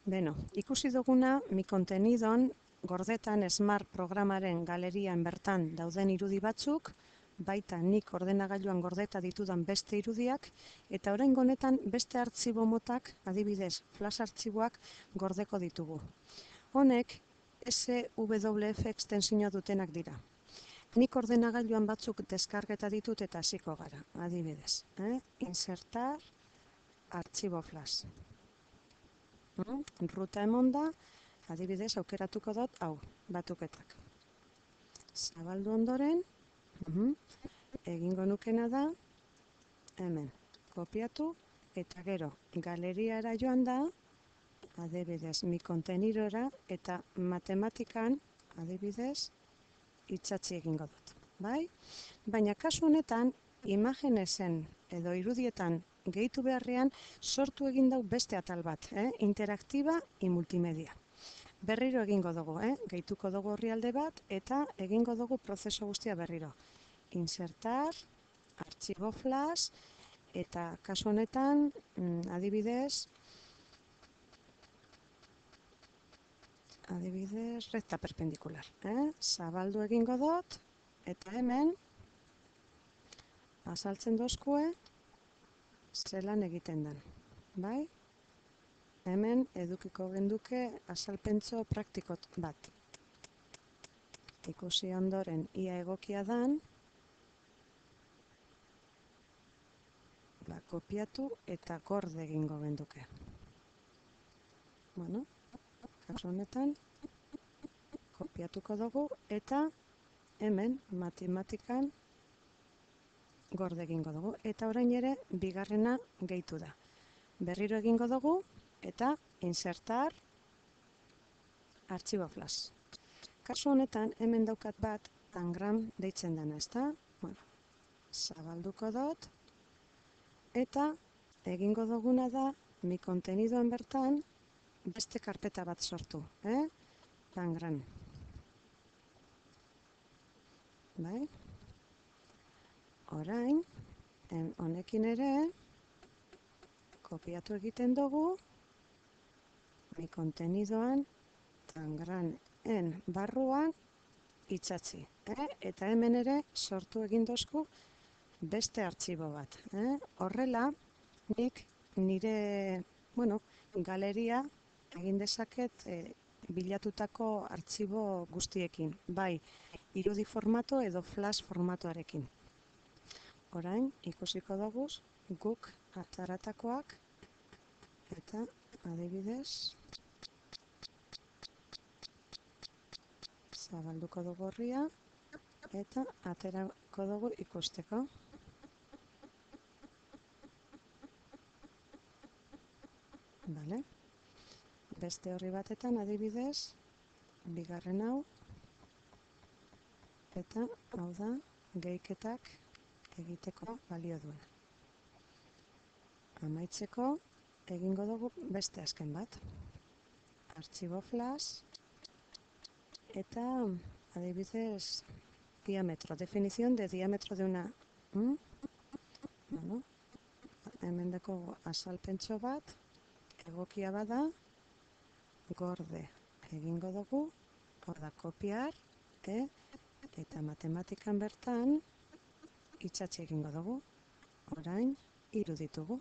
Beno, ikusi duguna mi kontenidon gordetan Smart programaren galerian bertan dauden irudi batzuk, baita nik ordenagailuan gordeta ditudan beste irudiak, eta oraingo honetan beste artxibo motak, adibidez, flash artxiboak gordeko ditugu. Honek SWF ekstensioa dutenak dira. Nik ordenagailuan batzuk deskargeta ditut eta hasiko gara, adibidez. Insertar, artxibo flash. Ruta emonda, adibidez, aukeratuko dut, hau, batuketak. Zabaldu ondoren, egingo nukena da, hemen, kopiatu, eta gero, galeriara joan da, adibidez, mi kontenidora, eta matematikan, adibidez, itsatsi egingo dut. Bai? Baina kasu honetan, imagenesen edo irudietan gehitu beharrean sortu egin dau beste atal bat, interaktiba y multimedia. Berriro egingo dugu, gehituko dugu orrialde bat eta egingo dugu prozesu guztia berriro. Insertar, artxibo flash eta kasu honetan, adibidez, recta perpendikular. Zabaldu egingo dut eta hemen azaltzen dozkue zelan egiten den, bai? Hemen edukiko genduke azalpentso praktikot bat. Ikusi ondoren ia egokia dan, kopiatu eta gorde egingo genduke. Bueno, kasu honetan, kopiatuko dugu eta hemen matematikan gorde egingo dugu. Eta orain ere, bigarrena gehitu da. Berriro egingo dugu, eta insertar, artxibo flash. Kasu honetan, hemen daukat bat, tangram deitzen dena, ezta? Bueno, zabalduko dut, eta egingo duguna da, mi kontenidoan bertan, beste karpeta bat sortu, tangram. Bai? Orain, honekin ere, kopiatu egiten dugu, mi kontenidoan, tangranen barruan, itsatsi. Eta hemen ere, sortu egin dozku, beste artxibo bat. Horrela, nik nire, galeria egin dezaket bilatutako artxibo guztiekin. Bai, irudi formato edo flash formatoarekin. Orain, ikusiko dugu, guk ataratakoak, eta adibidez, zabalduko dugu horria, eta aterako dugu ikusteko. Bale. Beste horri batetan, adibidez, bigarren hau, eta hau da, gehiketak egiteko balio duen. Amaitzeko, egingo dugu beste azken bat. Artxibo flash, eta adibidez, diametro, definición de diametro de una. Hemen deko azalpentso bat, egokia bada, gorde egingo dugu, hor da kopiar, eta matematikan bertan, itsatsi egingo dugu, orain iruditugu.